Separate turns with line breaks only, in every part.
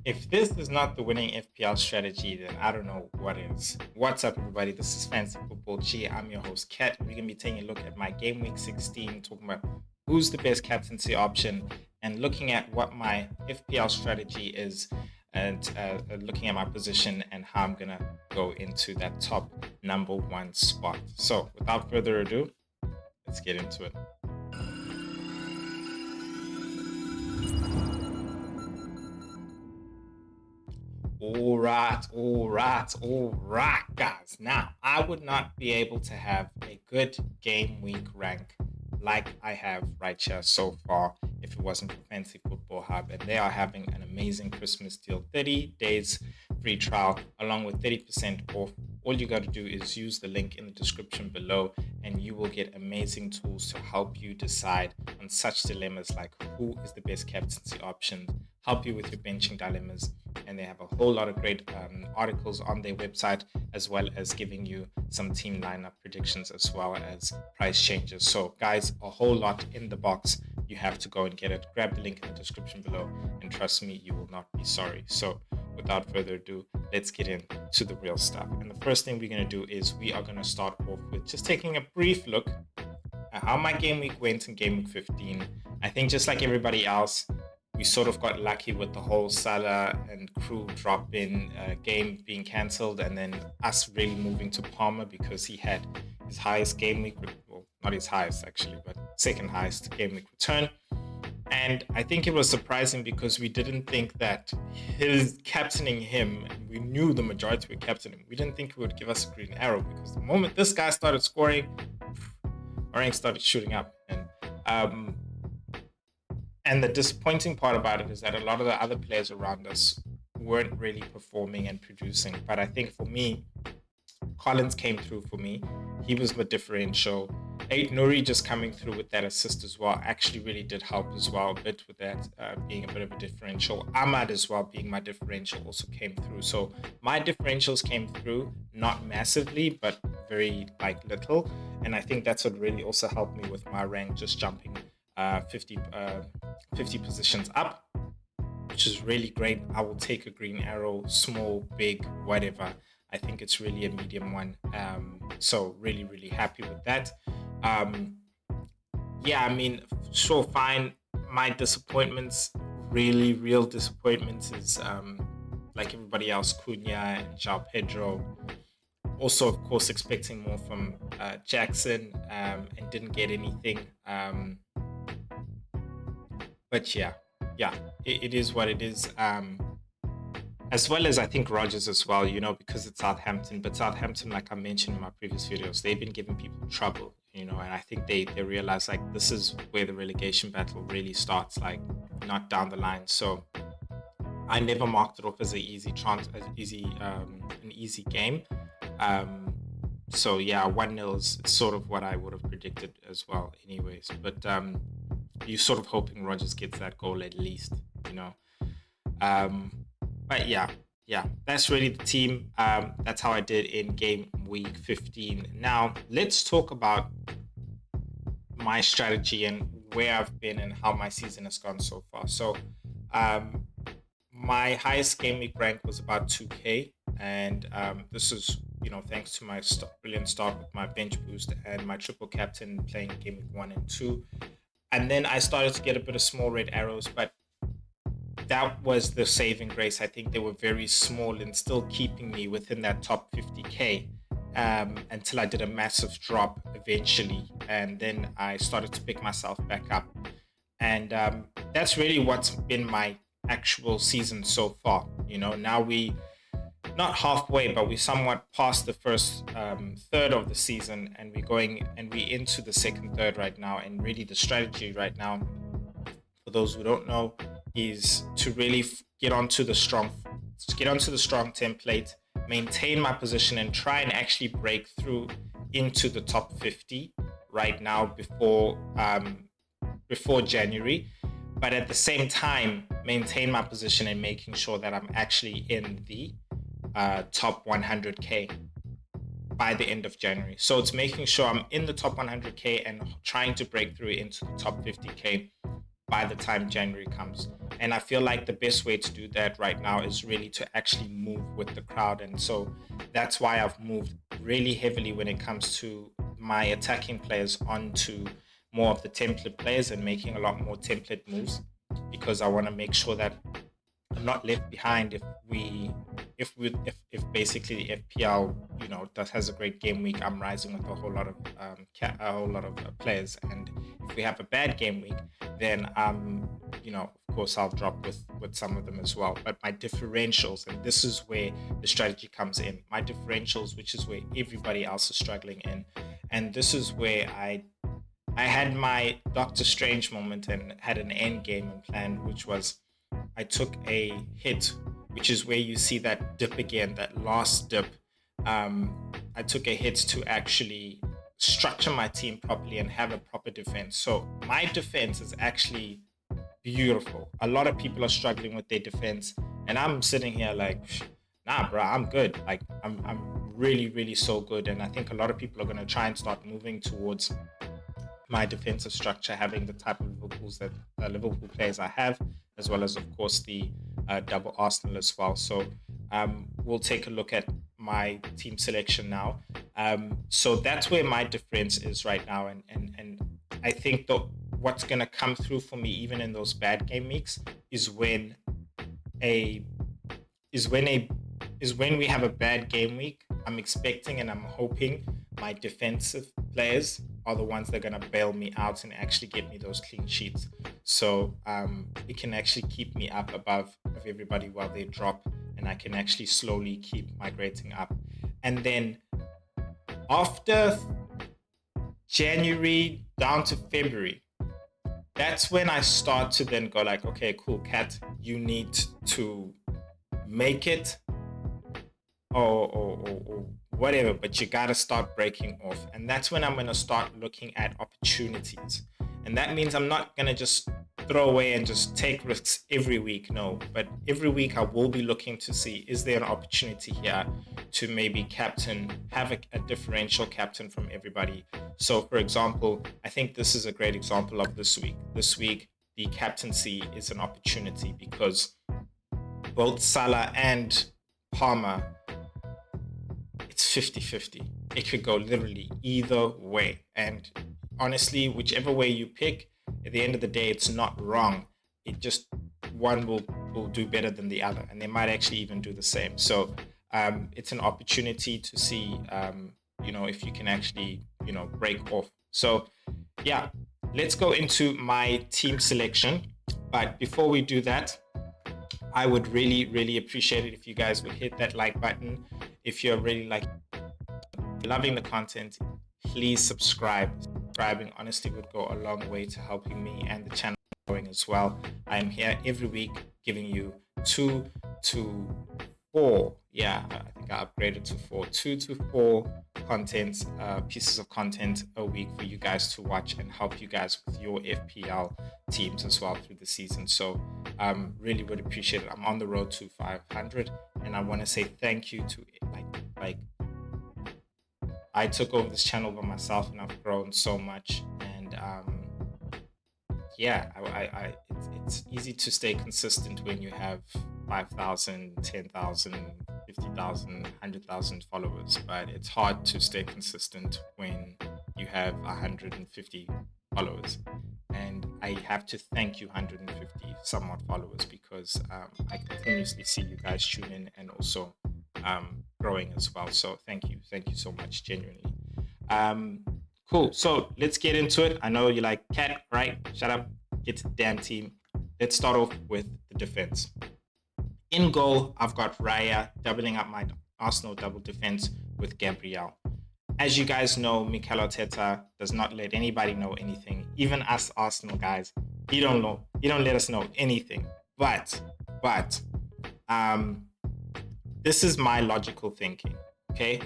If this is not the winning FPL strategy, then I don't know what is. What's up, everybody? This is Fancy Football G. I'm your host, Kat. We're going to be taking a look at my Game Week 16, talking about who's the best captaincy option and looking at what my FPL strategy is and looking at my position and how I'm going to go into that top number one spot. So, without further ado, let's get into it. All right, guys. Now, I would not be able to have a good game week rank like I have right here so far if it wasn't for Fancy Football Hub. And they are having an amazing Christmas deal, 30 days free trial, along with 30% off. All you got to do is use the link in the description below, and you will get amazing tools to help you decide on such dilemmas like who is the best captaincy option, help you with your benching dilemmas, and they have a whole lot of great articles on their website, as well as giving you some team lineup predictions as well as price changes. So guys, a whole lot in the box. You have to go and get it. Grab the link in the description below, and trust me, you will not be sorry. So without further ado, let's get into the real stuff. And the first thing we're going to do is we are going to start off with just taking a brief look at how my game week went in game week 15. I think just like everybody else, we sort of got lucky with the whole Salah and crew drop in game being cancelled, and then us really moving to Palmer because he had his highest game week, well, not his highest actually, but second highest game week return. And I think it was surprising because we didn't think that his captaining him, we knew the majority were captaining. We didn't think he would give us a green arrow because the moment this guy started scoring, our rank started shooting up. And the disappointing part about it is that a lot of the other players around us weren't really performing and producing. But I think for me, Collins came through for me. He was the differential. Eight Nuri just coming through with that assist as well actually really did help as well a bit with that being a bit of a differential. Ahmad as well being my differential also came through. So my differentials came through, not massively, but very little. And I think that's what really also helped me with my rank just jumping 50 positions up, which is really great. I will take a green arrow, small, big, whatever. I think it's really a medium one. So really, really happy with that. Yeah, I mean, sure, fine. My disappointments, really real disappointments, is like everybody else, Cunha and João Pedro. Also, of course, expecting more from Jackson and didn't get anything. But yeah, it is what it is. As well as I think Rodgers as well, because it's Southampton. But Southampton, like I mentioned in my previous videos, they've been giving people trouble, and I think they realize this is where the relegation battle really starts, not down the line. So I never marked it off as an easy game. So yeah, 1-0 is sort of what I would have predicted as well anyways. But you're sort of hoping Rodgers gets that goal at least, But yeah, that's really the team. That's how I did in game week 15. Now, let's talk about my strategy and where I've been and how my season has gone so far. So my highest game week rank was about 2K. And this is, thanks to my brilliant start with my bench boost and my triple captain playing game week 1 and 2. And then I started to get a bit of small red arrows, but that was the saving grace. I think they were very small and still keeping me within that top 50K until I did a massive drop eventually. And then I started to pick myself back up. And that's really what's been my actual season so far. Now we not halfway, but we somewhat past the first third of the season, and we're into the second third right now. And really the strategy right now, for those who don't know, is to really get onto the strong template, maintain my position, and try and actually break through into the top 50 right now before January. But at the same time, maintain my position and making sure that I'm actually in the top 100K by the end of January. So it's making sure I'm in the top 100K and trying to break through into the top 50K by the time January comes. And I feel like the best way to do that right now is really to actually move with the crowd. And so that's why I've moved really heavily when it comes to my attacking players onto more of the template players and making a lot more template moves, because I want to make sure that I'm not left behind if basically the FPL has a great game week. I'm rising with a whole lot of players, and if we have a bad game week, then of course I'll drop with some of them as well. But my differentials, and this is where the strategy comes in. My differentials, which is where everybody else is struggling in, and this is where I had my Doctor Strange moment and had an end game in plan, which was I took a hit, which is where you see that dip again, that last dip. I took a hit to actually structure my team properly and have a proper defense. So my defense is actually beautiful. A lot of people are struggling with their defense, and I'm sitting here like, nah, bro, I'm good. Like I'm really, really so good. And I think a lot of people are going to try and start moving towards my defensive structure, having the type of Liverpool players I have, as well as, of course, the double Arsenal as well. So we'll take a look at my team selection now. So that's where my difference is right now, and I think that what's going to come through for me, even in those bad game weeks, is when we have a bad game week. I'm expecting and I'm hoping my defensive players are the ones that are going to bail me out and actually get me those clean sheets. So it can actually keep me up above of everybody while they drop, and I can actually slowly keep migrating up. And then after January down to February, that's when I start to then go like, okay, cool, Cat, you need to make it or whatever, but you got to start breaking off. And that's when I'm going to start looking at opportunities. And that means I'm not going to just throw away and just take risks every week. No, but every week I will be looking to see, is there an opportunity here to maybe have a differential captain from everybody. So for example, I think this is a great example of this week. This week, the captaincy is an opportunity because both Salah and Palmer, it's 50-50. It could go literally either way. And honestly, whichever way you pick, at the end of the day, it's not wrong. It just, one will do better than the other, and they might actually even do the same. So it's an opportunity to see, if you can actually, break off. So yeah, let's go into my team selection. But before we do that, I would really, really appreciate it if you guys would hit that like button. If you're really loving the content, please subscribe. Subscribing honestly would go a long way to helping me and the channel growing as well. I am here every week giving you 2 to 4. Yeah, I think I upgraded to 4. 2 to 4 pieces of content a week for you guys to watch and help you guys with your FPL teams as well through the season. So really would appreciate it. I'm on the road to 500, and I want to say thank you to I took over this channel by myself and I've grown so much. And it's easy to stay consistent when you have 5,000, 10,000, 50,000, 100,000 followers, but it's hard to stay consistent when you have 150 followers. And I have to thank you 150 somewhat followers, because I continuously see you guys tune in and also growing as well. So thank you so much, genuinely. Cool, so let's get into it. I know you're like, Cat, right? Shut up, get to the damn team. Let's start off with the defense. In goal, I've got Raya doubling up my Arsenal double defense with Gabriel. As you guys know, Mikel Arteta does not let anybody know anything. Even us Arsenal guys, he don't let us know anything. But this is my logical thinking. Okay,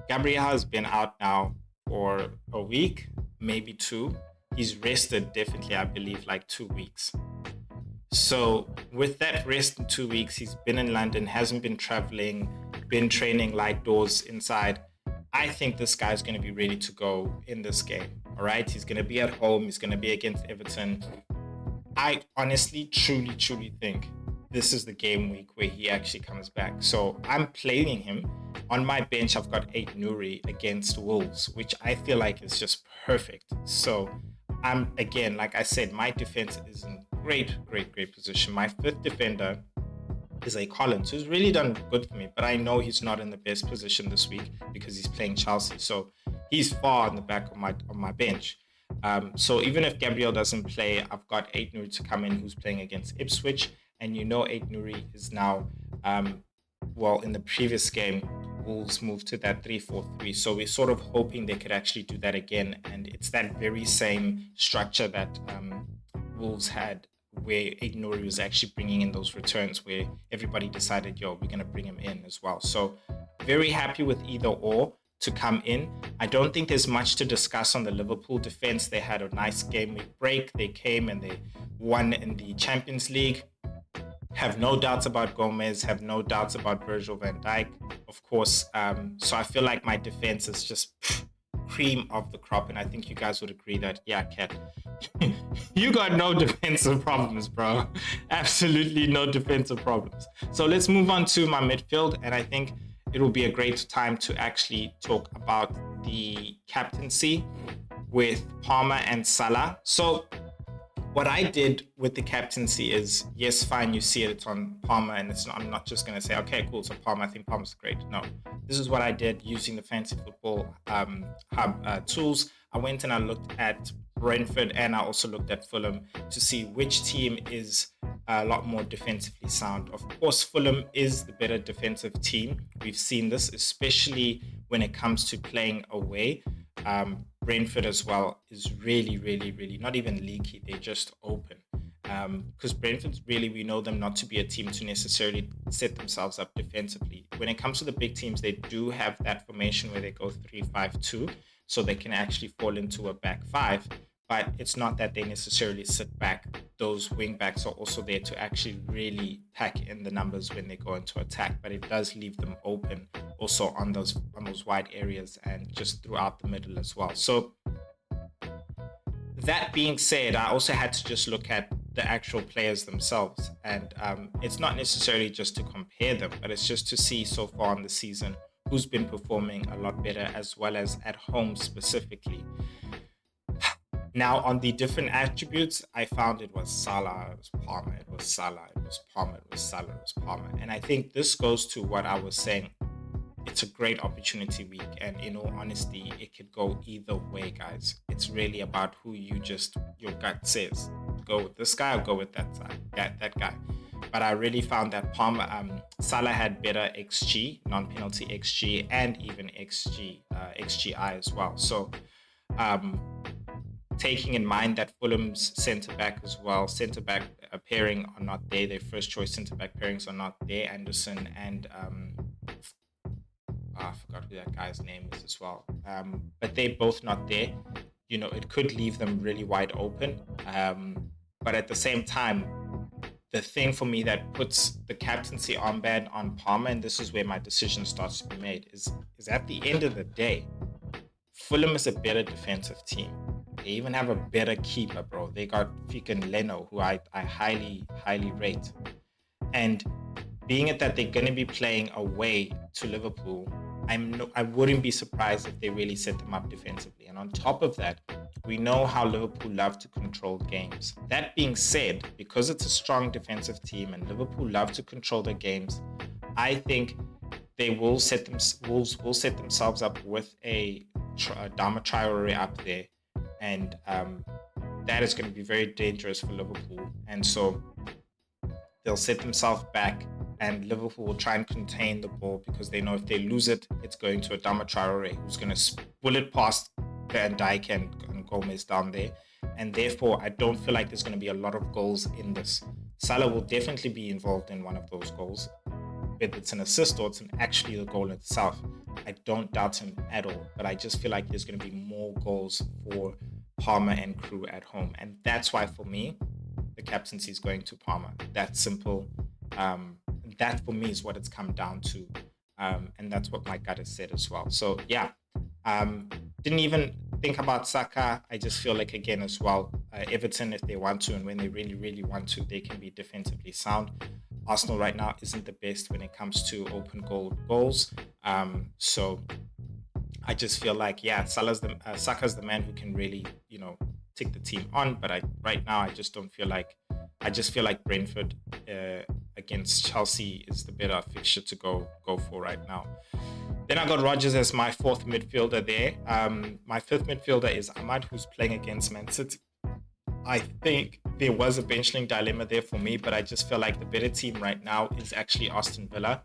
Gabriel has been out now for a week, maybe 2. He's rested definitely, I believe, like 2 weeks. So with that rest in 2 weeks, he's been in London, hasn't been traveling, been training light doors inside. I think this guy's going to be ready to go in this game. All right, he's going to be at home. He's going to be against Everton. I honestly, truly think this is the game week where he actually comes back. So I'm playing him. On my bench, I've got 8 Nuri against Wolves, which I feel like is just perfect. So I'm, again, like I said, my defense is in great position. My fifth defender is a Collins, who's really done good for me, but I know he's not in the best position this week because he's playing Chelsea. So he's far on the back of my bench. So even if Gabriel doesn't play, I've got 8 Nuri to come in, who's playing against Ipswich, and 8 Nuri is now, in the previous game, Wolves moved to that 3-4-3. So we're sort of hoping they could actually do that again, and it's that very same structure that Wolves had, where Ignori was actually bringing in those returns, where everybody decided, we're going to bring him in as well. So very happy with either or to come in. I don't think there's much to discuss on the Liverpool defense. They had a nice game week break. They came and they won in the Champions League. Have no doubts about Gomez, have no doubts about Virgil van Dijk, of course. So I feel like my defense is just cream of the crop, and I think you guys would agree that, Kat, you got no defensive problems, bro. Absolutely no defensive problems. So let's move on to my midfield, and I think it will be a great time to actually talk about the captaincy with Palmer and Salah. So what I did with the captaincy is, yes, fine, you see it's on Palmer, and I'm not just going to say, okay, cool, so Palmer, I think Palmer's great. No, this is what I did using the Fantasy Football Hub tools. I went and I looked at Brentford, and I also looked at Fulham to see which team is a lot more defensively sound. Of course, Fulham is the better defensive team. We've seen this, especially when it comes to playing away. Brentford as well is really not even leaky. They're just open. Because Brentford, really, we know them not to be a team to necessarily set themselves up defensively. When it comes to the big teams, they do have that formation where they go 3-5-2, so they can actually fall into a back five. But it's not that they necessarily sit back. Those wing backs are also there to actually really pack in the numbers when they go into attack. But it does leave them open also on those wide areas and just throughout the middle as well. So that being said, I also had to just look at the actual players themselves. And it's not necessarily just to compare them, but it's just to see so far in the season who's been performing a lot better, as well as at home specifically. Now, on the different attributes, I found it was Salah, it was Palmer, it was Salah, it was Palmer, it was Salah, it was Palmer. And I think this goes to what I was saying. It's a great opportunity week. And in all honesty, it could go either way, guys. It's really about who your gut says. Go with this guy or go with that guy. But I really found that Salah had better XG, non-penalty XG, and even XGI as well. So, taking in mind that Fulham's centre-back pairing are not there. Their first choice centre-back pairings are not there. Anderson and I forgot who that guy's name is as well. But they're both not there. It could leave them really wide open. But at the same time, the thing for me that puts the captaincy armband on Palmer, and this is where my decision starts to be made, is at the end of the day, Fulham is a better defensive team. They even have a better keeper, bro. They got freaking Leno, who I highly rate. And being it that they're going to be playing away to Liverpool, I wouldn't be surprised if they really set them up defensively. And on top of that, we know how Liverpool love to control games. That being said, because it's a strong defensive team and Liverpool love to control their games, I think they will set themselves up with a Dama Traore up there. And that is going to be very dangerous for Liverpool. And so they'll set themselves back, and Liverpool will try and contain the ball because they know if they lose it, it's going to a Dama Traore who's going to bullet past Van Dijk and Gomez down there. And therefore, I don't feel like there's going to be a lot of goals in this. Salah will definitely be involved in one of those goals. Whether it's an assist or it's actually the goal itself, I don't doubt him at all. But I just feel like there's going to be more goals for Palmer and crew at home. And that's why, for me, the captaincy is going to Palmer. That's simple. That, for me, is what it's come down to. And that's what my gut has said as well. So, yeah. Didn't even think about Saka. I just feel like, again, as well, Everton, if they want to, and when they really, really want to, they can be defensively sound. Arsenal right now isn't the best when it comes to open goals. So I just feel like, yeah, Saka's the man who can really, take the team on. But right now, I just don't feel like. I just feel like Brentford against Chelsea is the better fixture to go for right now. Then I got Rodgers as my fourth midfielder there. My fifth midfielder is Ahmad, who's playing against Man City. I think there was a benchling dilemma there for me, but I just feel like the better team right now is actually Aston Villa.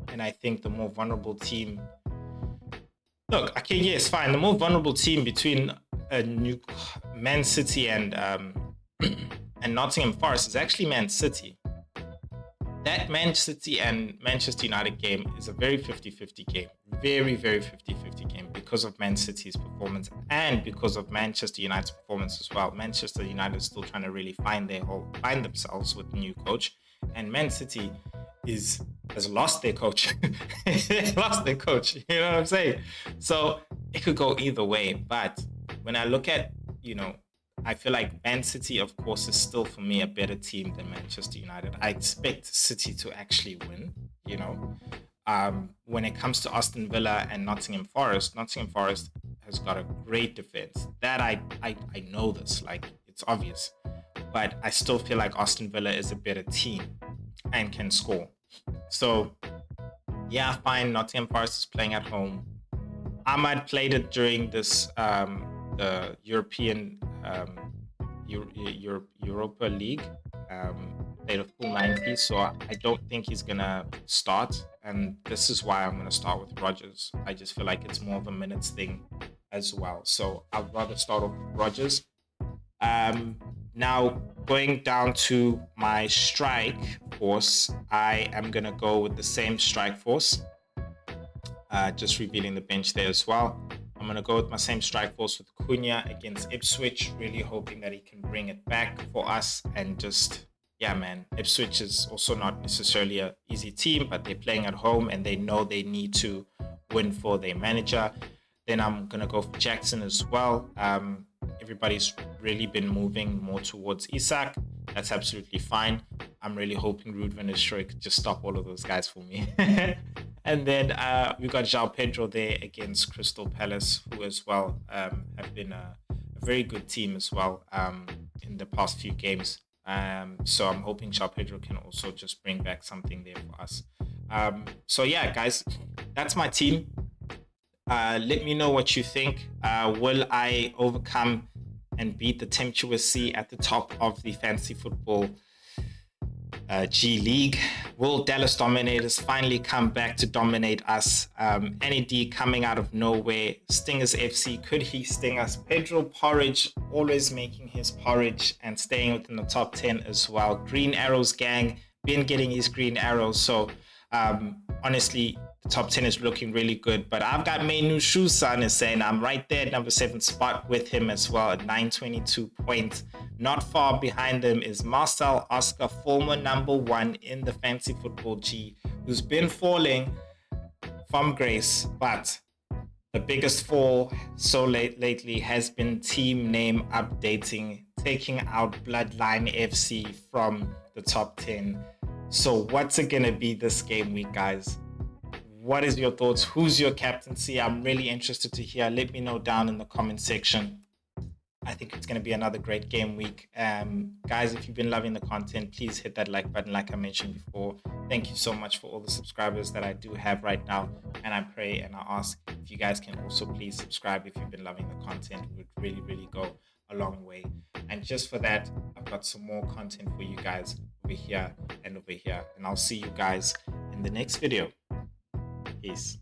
And I think the more vulnerable team... Look, okay, yes, fine. The more vulnerable team between Man City and Nottingham Forest is actually Man City. That Man City and Manchester United game is a very 50-50 game. Very, very 50-50 game because of Man City's performance and because of Manchester United's performance as well. Manchester United is still trying to really find themselves with the new coach. And Man City has lost their coach. They lost their coach. You know what I'm saying? So it could go either way. But when I look at, I feel like Man City, of course, is still for me a better team than Manchester United. I expect City to actually win, When it comes to Aston Villa and Nottingham Forest has got a great defense. That I know this, like it's obvious. But I still feel like Aston Villa is a better team and can score. So, yeah, fine, Nottingham Forest is playing at home. Ahmad played it during this the European Europa League, played a full 90, so I don't think he's gonna start, and this is why I'm gonna start with Rodgers. I just feel like it's more of a minutes thing as well, so I'd rather start off with Rodgers. Now going down to my strike force, I am gonna go with the same strike force. Just revealing the bench there as well. I'm going to go with my same strike force with Cunha against Ipswich, really hoping that he can bring it back for us. And just, yeah, man, Ipswich is also not necessarily an easy team, but they're playing at home and they know they need to win for their manager. Then I'm going to go for Jackson as well. Everybody's really been moving more towards Isak. That's absolutely fine. I'm really hoping Ruud van Nistelrooy could just stop all of those guys for me. And then we got João Pedro there against Crystal Palace, who as well have been a very good team as well in the past few games. So I'm hoping João Pedro can also just bring back something there for us. So yeah, guys, that's my team. Let me know what you think. Will I overcome and beat the Tempestuous Sea at the top of the fantasy football G League? Will Dallas Dominators finally come back to dominate us? NED coming out of nowhere. Stingers FC, could he sting us? Pedro Porridge always making his porridge and staying within the top 10 as well. Green Arrows gang, been getting his green arrows. So honestly, the top 10 is looking really good. But I've got Mainu Shusan is saying I'm right there at number 7 spot with him as well at 922 points. Not far behind him is Marcel Oscar, former number 1 in the Fantasy Football G, who's been falling from grace. But the biggest fall so lately has been team name updating, taking out Bloodline FC from the top 10. So what's it going to be this game week, guys? What is your thoughts? Who's your captaincy? I'm really interested to hear. Let me know down in the comment section. I think it's going to be another great game week. Guys, if you've been loving the content, please hit that like button like I mentioned before. Thank you so much for all the subscribers that I do have right now. And I pray and I ask if you guys can also please subscribe if you've been loving the content. It would really, really go a long way. And just for that, I've got some more content for you guys over here and over here. And I'll see you guys in the next video. Peace.